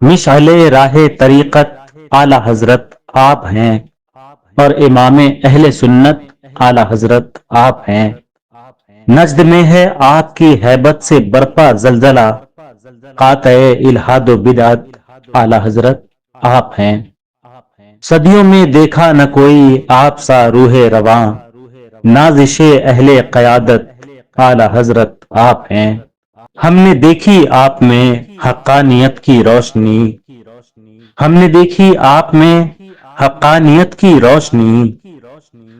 مشعل راہ طریقت اعلی حضرت آپ ہیں، اور امام اہل سنت اعلی حضرت آپ ہیں۔ نجد میں ہے آپ کی ہیبت سے برپا زلزلہ، قاطع الہاد و بدعت اعلی حضرت آپ ہیں۔ صدیوں میں دیکھا نہ کوئی آپ سا روح رواں، نازش اہل قیادت اعلی حضرت آپ ہیں۔ ہم نے دیکھی آپ میں حقانیت کی روشنی، ہم نے دیکھی آپ میں حقانیت کی روشنی،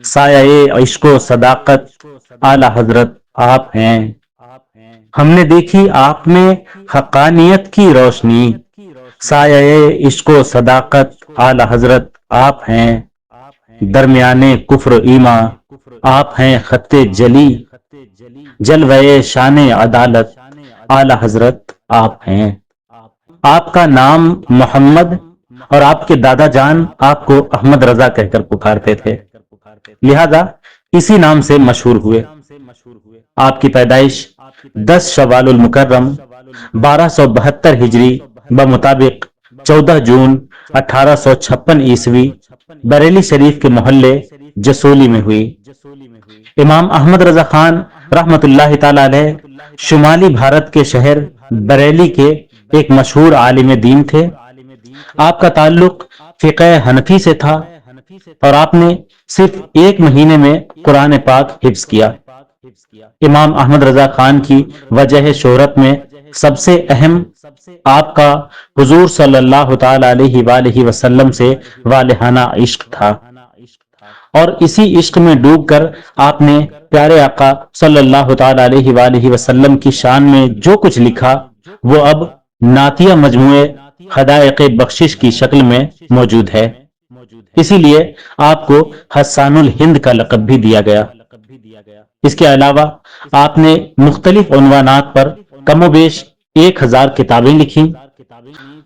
سایہ عشق و صداقت اعلی حضرت آپ ہیں۔ ہم نے دیکھی آپ میں حقانیت کی روشنی، سایہ عشق و صداقت اعلی حضرت آپ ہیں۔ درمیانے کفر و ایمان آپ ہیں خط جلی، جلوے شان عدالت اعلی حضرت آپ ہیں۔ آپ کا نام محمد اور آپ کے دادا جان آپ کو احمد رضا کہہ کر پکارتے تھے، لہذا اسی نام سے مشہور ہوئے۔ آپ کی پیدائش 10 شوال المکرم 1272 ہجری بمطابق 14 جون 1856 عیسوی بریلی شریف کے محلے جسولی میں ہوئی۔ امام احمد رضا خان رحمت اللہ تعالی علیہ شمالی بھارت کے شہر بریلی کے ایک مشہور عالم دین تھے۔ آپ کا تعلق فقہ حنفی سے تھا، اور آپ نے صرف 1 مہینے میں قرآن پاک حفظ کیا۔ امام احمد رضا خان کی وجہ شہرت میں سب سے اہم آپ کا حضور صلی اللہ تعالی علیہ وآلہ وسلم سے والہانہ عشق تھا، اور اسی عشق میں ڈوب کر آپ نے پیارے آقا صلی اللہ تعالی علیہ وآلہ وسلم کی شان میں جو کچھ لکھا وہ اب نعتیہ مجموعے خدائق بخشش کی شکل میں موجود ہے۔ اسی لیے آپ کو حسان الہند کا لقب بھی دیا گیا۔ اس کے علاوہ آپ نے مختلف عنوانات پر کم و بیش 1000 کتابیں لکھی۔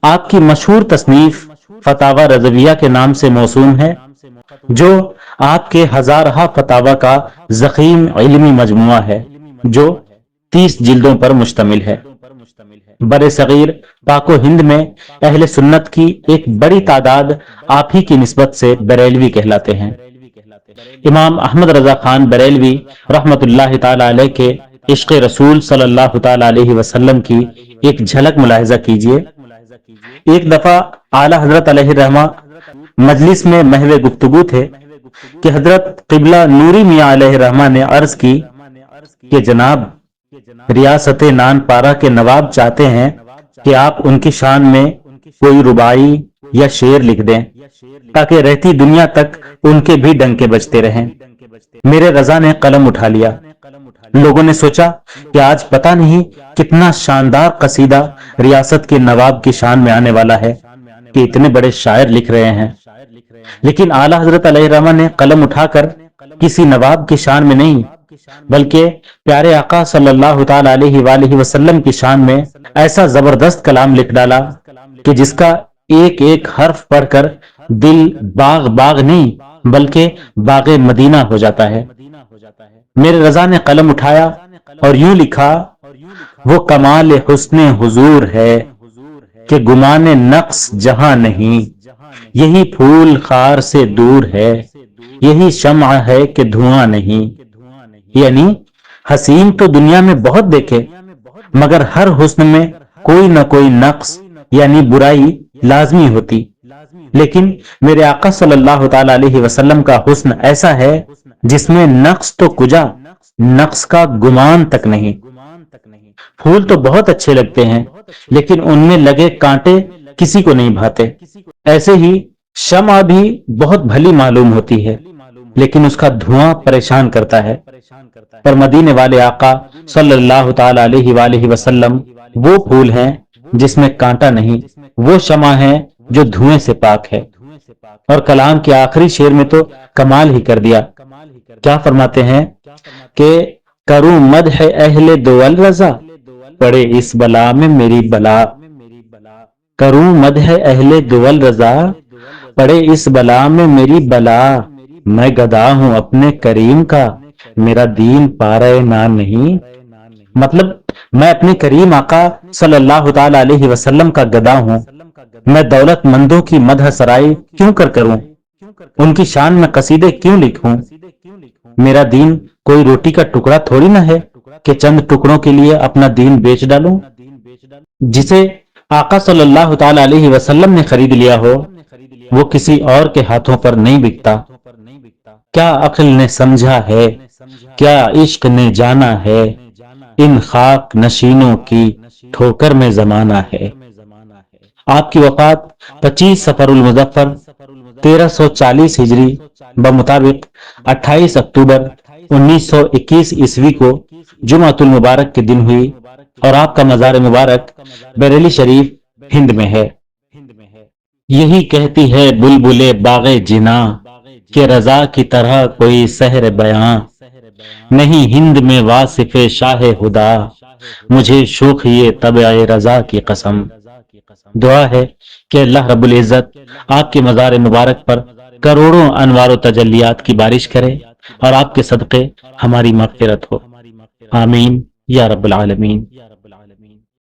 آپ کی مشہور تصنیف فتاوی رضویہ کے نام سے موسوم ہے، جو آپ کے ہزارہ فتاوی کا ضخیم علمی مجموعہ ہے، جو 30 جلدوں پر مشتمل ہے۔ بر صغیر پاک و ہند میں اہل سنت کی ایک بڑی تعداد آپ ہی کی نسبت سے بریلوی کہلاتے ہیں۔ امام احمد رضا خان بریلوی رحمت اللہ تعالی علیہ کے عشق رسول صلی اللہ تعالی علیہ وسلم کی ایک جھلک ملاحظہ کیجئے۔ ایک دفعہ اعلی حضرت علیہ الرحمہ مجلس میں محو گفتگو تھے کہ حضرت قبلہ نوری میاں علیہ الرحمہ نے عرض کی کہ جناب، ریاست نان پارہ کے نواب چاہتے ہیں کہ آپ ان کی شان میں کوئی رباعی یا شعر لکھ دیں تاکہ رہتی دنیا تک ان کے بھی ڈنکے بجتے رہیں۔ میرے رضا نے قلم اٹھا لیا۔ لوگوں نے سوچا کہ آج پتہ نہیں کتنا شاندار قصیدہ ریاست کے نواب کی شان میں آنے والا ہے کہ اتنے بڑے شاعر لکھ رہے ہیں، لیکن اعلی حضرت علیہ الرحمہ نے قلم اٹھا کر کسی نواب کی شان میں نہیں بلکہ پیارے آقا صلی اللہ تعالی علیہ وآلہ وسلم کی شان میں ایسا زبردست کلام لکھ ڈالا کہ جس کا ایک ایک حرف پڑھ کر دل باغ باغ نہیں بلکہ باغ مدینہ ہو جاتا ہے۔ میرے رضا نے قلم اٹھایا اور یوں لکھا، وہ کمال حسن حضور ہے کہ گمان نقص جہاں نہیں، یہی پھول خار سے دور ہے، یہی شمع ہے کہ دھواں نہیں۔ یعنی حسین تو دنیا میں بہت دیکھے، مگر ہر حسن میں کوئی نہ کوئی نقص یعنی برائی لازمی ہوتی، لیکن میرے آقا صلی اللہ تعالی علیہ وسلم کا حسن ایسا ہے جس میں نقص تو کجا، نقص کا گمان تک نہیں۔ پھول تو بہت اچھے لگتے ہیں لیکن ان میں لگے کانٹے کسی کو نہیں بھاتے، ایسے ہی شمع بھی بہت بھلی معلوم ہوتی ہے لیکن اس کا دھواں پریشان کرتا ہے، پر مدینے والے آقا صلی اللہ تعالی علیہ وآلہ وسلم وہ پھول ہیں جس میں کانٹا نہیں، وہ شمع ہے جو دھوئیں سے پاک ہے۔ اور کلام کے آخری شعر میں تو کمال ہی کر دیا، کیا فرماتے ہیں کہ کروں مدح اہل دول رضا، پڑے اس بلا میں میری بلا، کروں مدح اہل دول رضا، پڑے اس بلا میں میری بلا، میں گدا ہوں اپنے کریم کا، میرا دین پارہ نان نہیں۔ مطلب میں اپنے کریم آقا صلی اللہ تعالی علیہ وسلم کا گدا ہوں، میں دولت مندوں کی مدح سرائی کیوں کر کروں؟ ان کی شان میں قصیدے کیوں لکھوں؟ میرا دین کوئی روٹی کا ٹکڑا تھوڑی نہ ہے کہ چند ٹکڑوں کے لیے اپنا دین بیچ ڈالوں۔ جسے آقا صلی اللہ تعالی علیہ وسلم نے خرید لیا ہو وہ کسی اور کے ہاتھوں پر نہیں بکتا۔ کیا عقل نے سمجھا ہے، کیا عشق نے جانا ہے، ان خاک نشینوں کی ٹھوکر میں زمانہ ہے۔ آپ کی وفات 25 صفر المظفر 1340 ہجری بمطابق 28 اکتوبر 1921 عیسوی کو جمعۃ المبارک کے دن ہوئی اور آپ کا مزار مبارک بریلی شریف ہند میں ہے۔ یہی کہتی ہے بلبل باغ جنا کہ رضا کی طرح کوئی سحر بیاں نہیں ہند میں واصف شاہ خدا، مجھے شوخی طبع رضا کی قسم۔ دعا ہے کہ اللہ رب العزت آپ کے مزار مبارک پر کروڑوں انوار و تجلیات کی بارش کرے اور آپ کے صدقے ہماری مغفرت ہو، آمین یا رب العالمین۔